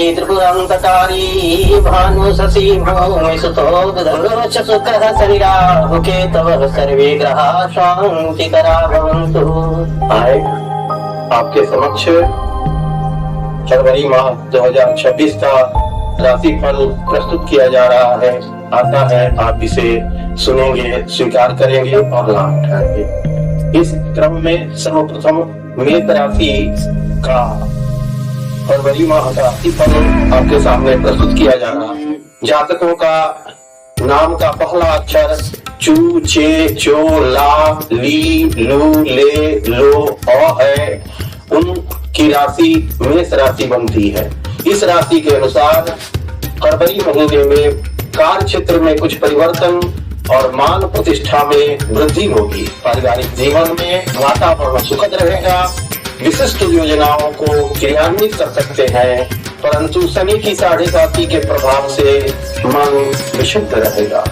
काली त्रिपुरान्तकारी भानु शशि भौमिसुतो बुधश्चुक्रः शनिराहु केतवः सर्वे ग्रहाः शान्तिकरा भवन्तु। आए आपके समक्ष फरवरी माह 2026 का राशिफल प्रस्तुत किया जा रहा है। आता है आप इसे सुनेंगे, स्वीकार करेंगे और लाभ उठाएंगे। इस क्रम में सर्वप्रथम मेष राशि का फरवरी माह का राशिफल आपके सामने प्रस्तुत किया जा रहा है। जातकों का नाम का पहला अक्षर चू, चे, चो, ला, ली, लू, ले, लो, औ है। उनकी राशि मेष राशि बनती है। इस राशि के अनुसार फरवरी महीने में कार्य क्षेत्र में कुछ परिवर्तन और मान प्रतिष्ठा में वृद्धि होगी। पारिवारिक जीवन में वातावरण सुखद रहेगा। विशिष्ट योजनाओं को क्रियान्वित कर सकते हैं, परंतु शनि की 7.5 के प्रभाव से मन विशुद्ध रहेगा।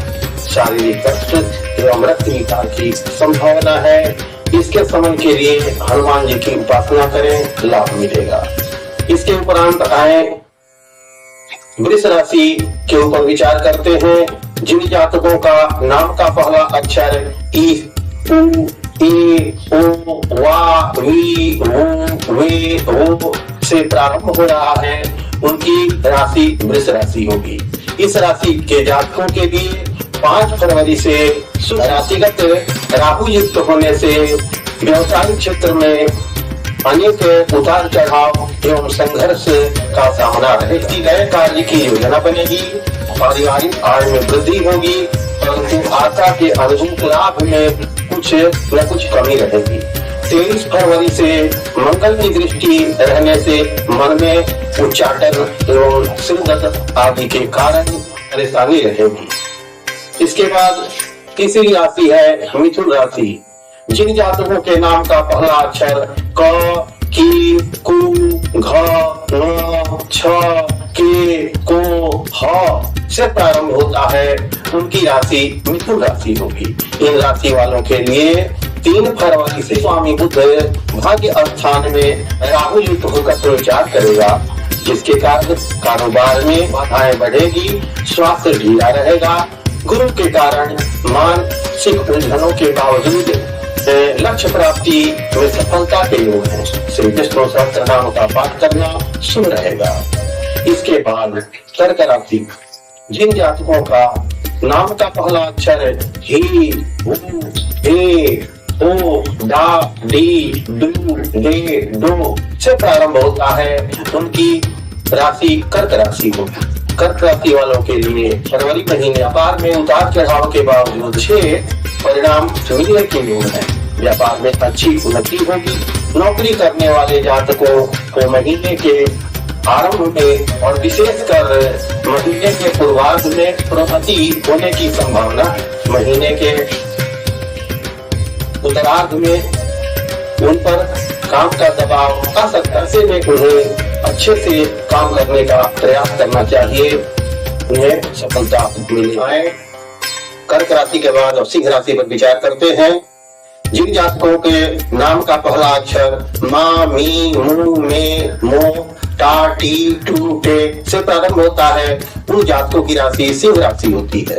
शारीरिक कष्ट एवं रक्तहीनता की संभावना है। इसके शमन के लिए हनुमान जी की उपासना करें, लाभ मिलेगा। इसके उपरांत आए वृष राशि के ऊपर विचार करते हैं। जिन जातकों का नाम का पहला अक्षर ई, उ, ए, ओ, वा, वी, वो, वे, वो से प्रारंभ हो रहा है, उनकी राशि वृष राशि होगी। इस राशि के जातकों के लिए 5 फरवरी से राशिगत राहु युक्त होने से व्यवसायिक क्षेत्र में अनेक उतार चढ़ाव एवं संघर्ष का सामना रहेगा। नए कार्य की योजना बनेगी। पारिवारिक आय में वृद्धि होगी, परंतु आशा के अनुरूप लाभ में कुछ न कुछ कमी रहेगी। 23 फरवरी से मंगल की दृष्टि रहने से मन में उच्चाटन एवं सिरदर्द आदि के कारण परेशानी रहेगी। इसके बाद तीसरी राशि है मिथुन राशि। जिन जातकों के नाम का पहला अक्षर क, की, कु, घ, न, छ, के, को, ह से प्रारंभ होता है, उनकी राशि मिथुन राशि होगी। इन राशि वालों के लिए 3 फरवरी से स्वामी बुध भाग्य स्थान में राहु युक्त होकर प्रचार करेगा, जिसके कारण कारोबार में बाधाएं बढ़ेगी, स्वास्थ्य ढीला रहेगा। गुरु के कारण मानसिक उलझनों के बावजूद लक्ष्य प्राप्ति में सफलता के योग है। श्री विष्णु सहस्त्रनाम का पाठ करना शुभ रहेगा। इसके बाद कर्क राशि। जिन जातकों का नाम का पहला अक्षर ही, हु, हे, ओ, डा, डी, डू, डे, डो से प्रारंभ होता है, उनकी राशि कर्क राशि होगी। कर्क राशि वालों के लिए फरवरी महीने व्यापार में उतार चढ़ाव के बावजूद अच्छे परिणाम मिलने के योग है। व्यापार में अच्छी उन्नति होगी। नौकरी करने वाले जातकों को महीने के आरंभ में और विशेषकर महीने के पूर्वार्ध में प्रोन्नति होने की संभावना है। महीने के उत्तरार्ध में उन पर काम का दबाव आ सकता है, ऐसे में उन्हें अच्छे से काम करने का प्रयास करना चाहिए, उन्हें सफलता मिल जाए। कर्क राशि के बाद सिंह राशि पर विचार करते हैं। जिन जातकों के नाम का पहला अक्षर मा, मी, मू, मे, मो, टा, टी, टू, टे से प्रारंभ होता है, उन जातकों की राशि सिंह राशि होती है।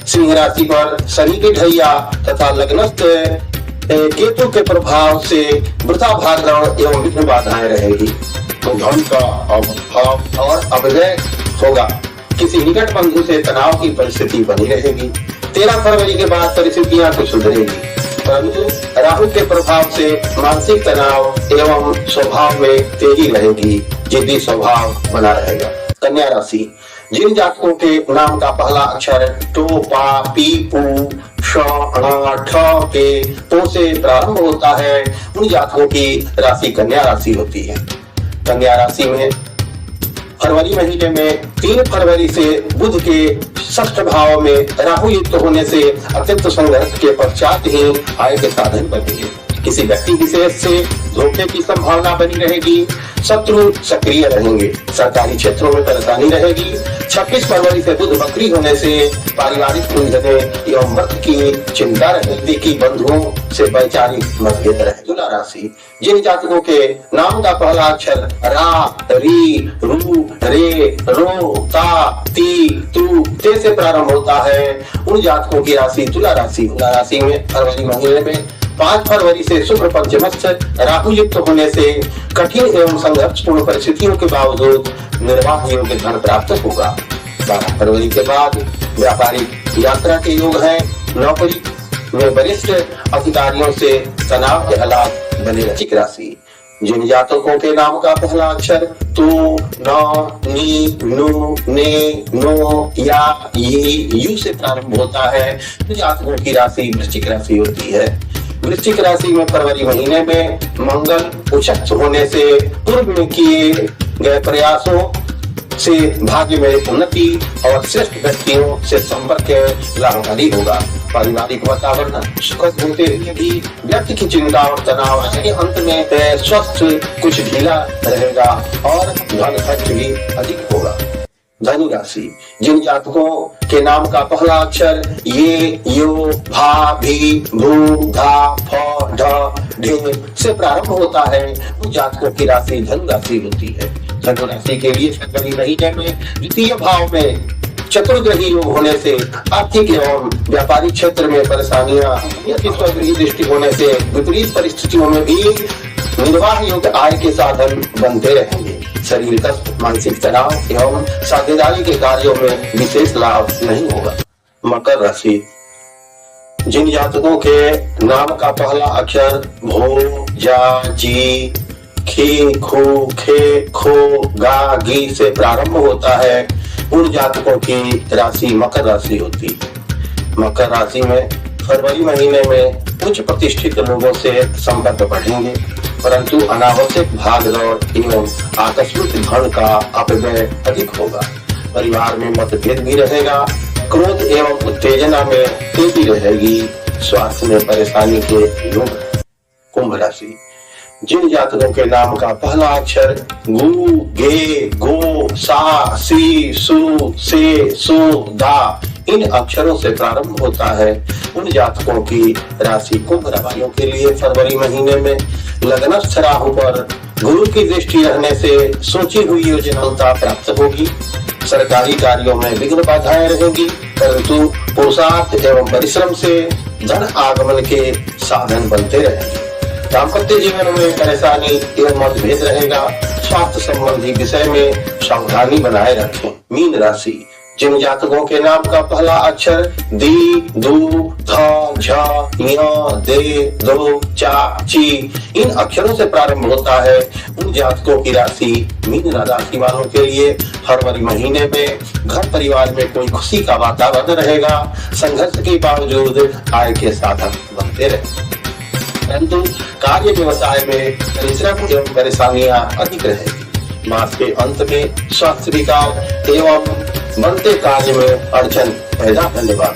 सिंह राशि पर शनि की ढैया तथा लग्नस्थ केतु के प्रभाव से वृथा भागदौड़ एवं विघ्न बाधाएं रहेगी। तो धन का अभाव और अपव्यय होगा। किसी निकट बंधु से तनाव की परिस्थिति बनी रहेगी। 13 फरवरी के बाद परिस्थितियां कुछ सुधरेगी, परंतु राहु के प्रभाव से मानसिक तनाव एवं स्वभाव में तेजी रहेगी, जिद्दी स्वभाव बना रहेगा। कन्या राशि। जिन जातकों के नाम का पहला अक्षर टो, पा, पी, पू, श, ण, ठ, के, तो से प्रारंभ होता है, उन जातकों की राशि कन्या राशि होती है। कन्या राशि में फरवरी महीने में 3 फरवरी से बुध के 6th भाव में राहु युक्त होने से अत्यंत संघर्ष के पश्चात ही आय के साधन बनेंगे। किसी व्यक्ति विशेष से धोखे की संभावना बनी रहेगी। शत्रु सक्रिय रहेंगे। सरकारी क्षेत्रों में परेशानी रहेगी। 26 फरवरी से बुध वक्री होने से पारिवारिक उलझने एवं मृत की चिंता रहेगी कि बंधुओं से वैचारिक मतभेद रहे। तुला राशि, जिन जातकों के नाम का पहला अक्षर रा, री, रू, रे, रो, ता, ती, तू, ते से प्रारंभ होता है, उन जातकों की राशि तुला राशि। तुला राशि में फरवरी महीने में 5 फरवरी से शुक्र पंचमस्थ राहु युक्त होने से कठिन एवं संघर्षपूर्ण परिस्थितियों के बावजूद निर्वाह योग्य धन प्राप्त होगा। 12 फरवरी के बाद व्यापारिक यात्रा के योग है। नौकरी में वरिष्ठ अधिकारियों से तनाव के हालात बने। वृश्चिक राशि, जिन जातकों के नाम का पहला अक्षर तू, न, नी, नु, ने, नो, या, ये, यू से प्रारंभ होता है, तो जातकों की राशि वृश्चिक राशि होती है। वृश्चिक राशि में फरवरी महीने में मंगल उच्च होने से पूर्व में किए गए प्रयासों से भाग्य में उन्नति और श्रेष्ठ व्यक्तियों से संपर्क लाभकारी होगा। पारिवारिक वातावरण सुखद होते हुए भी व्यक्ति की चिंता और तनाव के अंत में स्वास्थ्य कुछ ढीला रहेगा और धन खर्च भी अधिक होगा। धनु राशि, जिन जातकों के नाम का पहला अक्षर ये, यो, भा, भी, भू, धा, फ, ढ, ढ से प्रारंभ होता है, उन जातकों की राशि धनु राशि होती है। धनु राशि के लिए फरवरी महीने में द्वितीय भाव में चतुर्ग्रही योग होने से आर्थिक एवं व्यापारिक क्षेत्र में परेशानियां या स्वगृही दृष्टि होने से विपरीत परिस्थितियों में भी निर्वाह योग्य आय के साधन बनते रहेंगे। शरीर कष्ट, मानसिक तनाव एवं साझेदारी के कार्यों में विशेष लाभ नहीं होगा। मकर राशि, जिन जातकों के नाम का पहला अक्षर भो, जा, जी, खी, खू, खे, खो, गा, गी से प्रारंभ होता है, उन जातकों की राशि मकर राशि होती। मकर राशि में फरवरी महीने में उच्च प्रतिष्ठित लोगों से संपर्क बढ़ेंगे, परंतु अनावश्यक भागदौड़ एवं आकस्मिक धन का अपव्यय अधिक होगा। परिवार में मतभेद भी रहेगा। क्रोध एवं उत्तेजना में तेजी रहेगी। स्वास्थ्य में परेशानी के योग। कुंभ राशि, जिन जातकों के नाम का पहला अक्षर गु, गे, गो, सा, सी, सु, से, सु, दा इन अक्षरों से प्रारंभ होता है, उन जातकों की राशि कुंभ राशियों के लिए फरवरी महीने में लग्नस्थ राहु पर गुरु की दृष्टि रहने से सोची हुई योजनाओं प्राप्त होगी। सरकारी कार्यों में विघ्न बाधाएं रहेंगी, परंतु पुरुषार्थ एवं परिश्रम से धन आगमन के साधन बनते रहेंगे। दाम्पत्य जीवन में परेशानी एवं मतभेद रहेगा। स्वास्थ्य संबंधी विषय में सावधानी बनाए रखें। मीन राशि, जिन जातकों के नाम का पहला अक्षर दी, दू, ध, झ, य, दे, दो, चा, ची इन अक्षरों से प्रारंभ होता है, उन जातकों की राशि मीन राशि वालों के लिए फरवरी महीने में घर परिवार में कोई खुशी का वातावरण रहेगा। संघर्ष के बावजूद आय के साधन बनते रहेंगे, परंतु कार्य व्यवसाय में परिश्रम एवं परेशानियां अधिक रहेगी। मास के अंत में स्वास्थ्य विकार एवं बनते कार्य में अड़चन पैदा। धन्यवाद।